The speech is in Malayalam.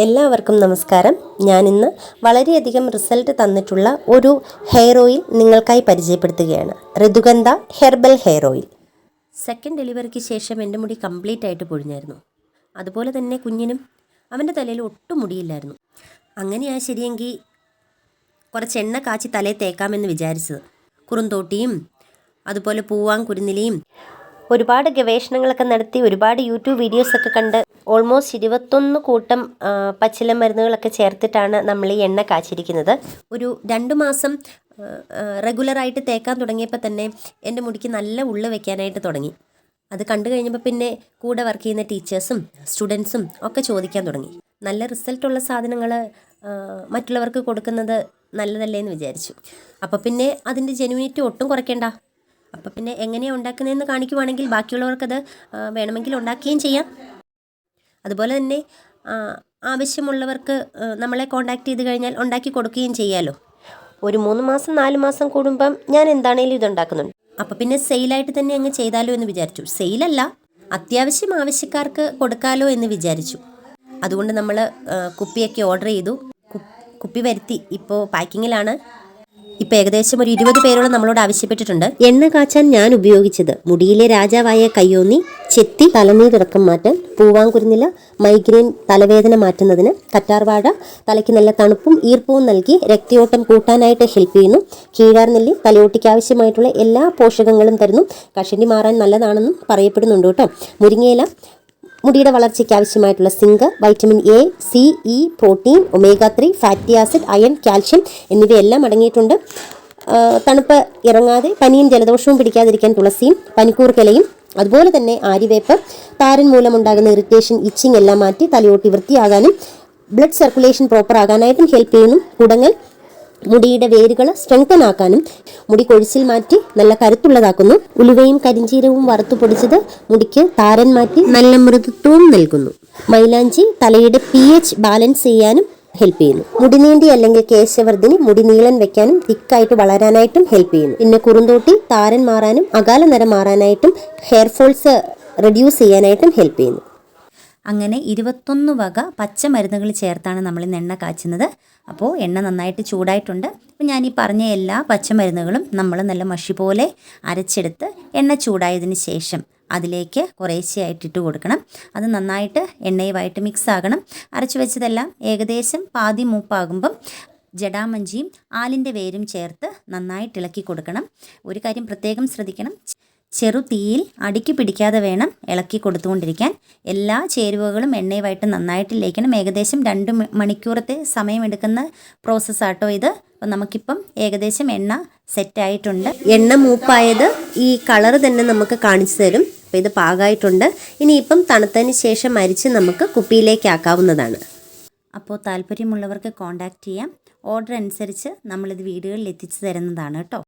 എല്ലാവർക്കും നമസ്കാരം. ഞാനിന്ന് വളരെയധികം റിസൾട്ട് തന്നിട്ടുള്ള ഒരു ഹെയർ ഓയിൽ നിങ്ങൾക്കായി പരിചയപ്പെടുത്തുകയാണ്. ഋതുഗന്ധ ഹെർബൽ ഹെയർ ഓയിൽ. സെക്കൻഡ് ഡെലിവറിക്ക് ശേഷം എൻ്റെ മുടി കംപ്ലീറ്റ് ആയിട്ട് പൊഴിഞ്ഞായിരുന്നു. അതുപോലെ തന്നെ കുഞ്ഞിനും അവൻ്റെ തലയിൽ ഒട്ടും മുടിയില്ലായിരുന്നു. അങ്ങനെയാ ശരിയെങ്കിൽ കുറച്ച് എണ്ണ കാച്ചി തലയിൽ തേക്കാമെന്ന് വിചാരിച്ചത്. കുറുന്തോട്ടിയും അതുപോലെ പൂവാങ്കുരുന്നിലയും ഒരുപാട് ഗവേഷണങ്ങളൊക്കെ നടത്തി ഒരുപാട് യൂട്യൂബ് വീഡിയോസൊക്കെ കണ്ട് ഓൾമോസ്റ്റ് 21 കൂട്ടം പച്ചില മരുന്നുകളൊക്കെ ചേർത്തിട്ടാണ് നമ്മൾ ഈ എണ്ണ കാച്ചിരിക്കുന്നത്. ഒരു 2 മാസം റെഗുലറായിട്ട് തേക്കാൻ തുടങ്ങിയപ്പോൾ തന്നെ എൻ്റെ മുടിക്ക് നല്ല ഉള്ള് വെക്കാനായിട്ട് തുടങ്ങി. അത് കണ്ടു കഴിഞ്ഞപ്പോൾ പിന്നെ കൂടെ വർക്ക് ചെയ്യുന്ന ടീച്ചേഴ്സും സ്റ്റുഡൻസും ഒക്കെ ചോദിക്കാൻ തുടങ്ങി. നല്ല റിസൾട്ടുള്ള സാധനങ്ങൾ മറ്റുള്ളവർക്ക് കൊടുക്കുന്നത് നല്ലതല്ലേ എന്ന് വിചാരിച്ചു. അപ്പോൾ പിന്നെ അതിൻ്റെ ജെനുവിനിറ്റി ഒട്ടും കുറയ്ക്കേണ്ട. അപ്പോൾ പിന്നെ എങ്ങനെയാണ് ഉണ്ടാക്കുന്നതെന്ന് കാണിക്കുവാണെങ്കിൽ ബാക്കിയുള്ളവർക്കത് വേണമെങ്കിൽ ഉണ്ടാക്കുകയും ചെയ്യാം. അതുപോലെ തന്നെ ആവശ്യമുള്ളവർക്ക് നമ്മളെ കോൺടാക്റ്റ് ചെയ്ത് കഴിഞ്ഞാൽ ഉണ്ടാക്കി കൊടുക്കുകയും ചെയ്യാമല്ലോ. ഒരു 3 മാസം 4 മാസം കൂടുമ്പം ഞാൻ എന്താണേലും ഇതുണ്ടാക്കുന്നുണ്ട്. അപ്പോൾ പിന്നെ സെയിലായിട്ട് തന്നെ അങ്ങ് ചെയ്താലോ എന്ന് വിചാരിച്ചു. സെയിലല്ല, അത്യാവശ്യം ആവശ്യക്കാർക്ക് കൊടുക്കാമല്ലോ എന്ന് വിചാരിച്ചു. അതുകൊണ്ട് നമ്മൾ കുപ്പിയൊക്കെ ഓർഡർ ചെയ്തു. കുപ്പി വരുത്തി ഇപ്പോൾ പാക്കിങ്ങിലാണ്. ഇപ്പോൾ ഏകദേശം ഒരു 20 പേരോളം നമ്മളോട് ആവശ്യപ്പെട്ടിട്ടുണ്ട്. എണ്ണ കാച്ചാൻ ഞാൻ ഉപയോഗിച്ചത് മുടിയിലെ രാജാവായ കയ്യോന്നി, ചെത്തി തലനീരിറക്കം മാറ്റാൻ, പൂവാങ്കുരുന്നില മൈഗ്രെയിൻ തലവേദന മാറ്റുന്നതിന്, കറ്റാർവാഴ തലയ്ക്ക് നല്ല തണുപ്പും ഈർപ്പവും നൽകി രക്തയോട്ടം കൂട്ടാനായിട്ട് ഹെൽപ്പ് ചെയ്യുന്നു, കീഴാർനെല്ലി തലയോട്ടിക്ക് ആവശ്യമായിട്ടുള്ള എല്ലാ പോഷകങ്ങളും തരുന്നു, കഷണ്ടി മാറാൻ നല്ലതാണെന്നും പറയപ്പെടുന്നുണ്ട് കേട്ടോ. മുരിങ്ങയില മുടിയുടെ വളർച്ചയ്ക്ക് ആവശ്യമായിട്ടുള്ള zinc, vitamin A, C, E, protein, omega 3, fatty acid, iron, calcium എന്നിവയെല്ലാം അടങ്ങിയിട്ടുണ്ട്. തണുപ്പ് ഇറങ്ങാതെ പനിയും ജലദോഷവും പിടിക്കാതിരിക്കാൻ തുളസിയും പനിക്കൂർക്കലയും അതുപോലെ തന്നെ ആര്യവേപ്പ് താരൻ മൂലമുണ്ടാകുന്ന ഇറിറ്റേഷൻ, ഇച്ചിങ് എല്ലാം മാറ്റി തലയോട്ടി വൃത്തിയാകാനും ബ്ലഡ് സർക്കുലേഷൻ പ്രോപ്പർ ആകാനായിട്ടും ഹെൽപ്പ് ചെയ്യുന്നു. കുടങ്ങൽ മുടിയുടെ വേരുകൾ സ്ട്രെങ്തൻ ആക്കാനും മുടി കൊഴിച്ചിൽ മാറ്റി നല്ല കരുത്തുള്ളതാക്കുന്നു. ഉലുവയും കരിഞ്ചീരവും വറുത്തു പൊടിച്ചത് മുടിക്ക് താരൻ മാറ്റി നല്ല മൃദുത്വവും നൽകുന്നു. മൈലാഞ്ചി തലയുടെ pH ബാലൻസ് ചെയ്യാനും ഹെൽപ്പ് ചെയ്യുന്നു. മുടി നീണ്ടി അല്ലെങ്കിൽ കേശവർദ്ധിനി മുടി നീളൻ വെക്കാനും തിക്കായിട്ട് വളരാനായിട്ടും ഹെൽപ്പ് ചെയ്യുന്നു. പിന്നെ കുറുന്തോട്ടി താരൻ മാറാനും അകാല നിറം മാറാനായിട്ടും ഹെയർ ഫോൾസ് റെഡ്യൂസ് ചെയ്യാനായിട്ടും ഹെൽപ്പ് ചെയ്യുന്നു. അങ്ങനെ 21 വക പച്ചമരുന്നുകൾ ചേർത്താണ് നമ്മൾ ഇന്ന് എണ്ണ കാച്ചുന്നത്. അപ്പോൾ എണ്ണ നന്നായിട്ട് ചൂടായിട്ടുണ്ട്. അപ്പോൾ ഞാൻ ഈ പറഞ്ഞ എല്ലാ പച്ചമരുന്നുകളും നമ്മൾ നല്ല മഷി പോലെ അരച്ചെടുത്ത് എണ്ണ ചൂടായതിന് ശേഷം അതിലേക്ക് കുറേശ്ശെയായിട്ട് ഇട്ട് കൊടുക്കണം. അത് നന്നായിട്ട് എണ്ണയുമായിട്ട് മിക്സ് ആകണം. അരച്ചു വെച്ചതെല്ലാം ഏകദേശം പാതി മൂപ്പാകുമ്പം ജടാമഞ്ചിയും ആലിൻ്റെ വേരും ചേർത്ത് നന്നായിട്ട് ഇളക്കി കൊടുക്കണം. ഒരു കാര്യം പ്രത്യേകം ശ്രദ്ധിക്കണം, ചെറു തീയിൽ അടുക്കി പിടിക്കാതെ വേണം ഇളക്കി കൊടുത്തുകൊണ്ടിരിക്കാൻ. എല്ലാ ചേരുവകളും എണ്ണയുമായിട്ട് നന്നായിട്ട് ലയിക്കണം. ഏകദേശം 2 മണിക്കൂറത്തെ സമയമെടുക്കുന്ന പ്രോസസ്സാട്ടോ ഇത്. അപ്പം നമുക്കിപ്പം ഏകദേശം എണ്ണ സെറ്റായിട്ടുണ്ട്. എണ്ണ മൂപ്പായത് ഈ കളറ് തന്നെ നമുക്ക് കാണിച്ചു തരും. അപ്പോൾ ഇത് പാകമായിട്ടുണ്ട്. ഇനിയിപ്പം തണുത്തതിന് ശേഷം അരിച്ച് നമുക്ക് കുപ്പിയിലേക്ക് ആക്കാവുന്നതാണ്. അപ്പോൾ താല്പര്യമുള്ളവർക്ക് കോൺടാക്റ്റ് ചെയ്യാം. ഓർഡർ അനുസരിച്ച് നമ്മളിത് വീടുകളിൽ എത്തിച്ചു തരുന്നതാണ് കേട്ടോ.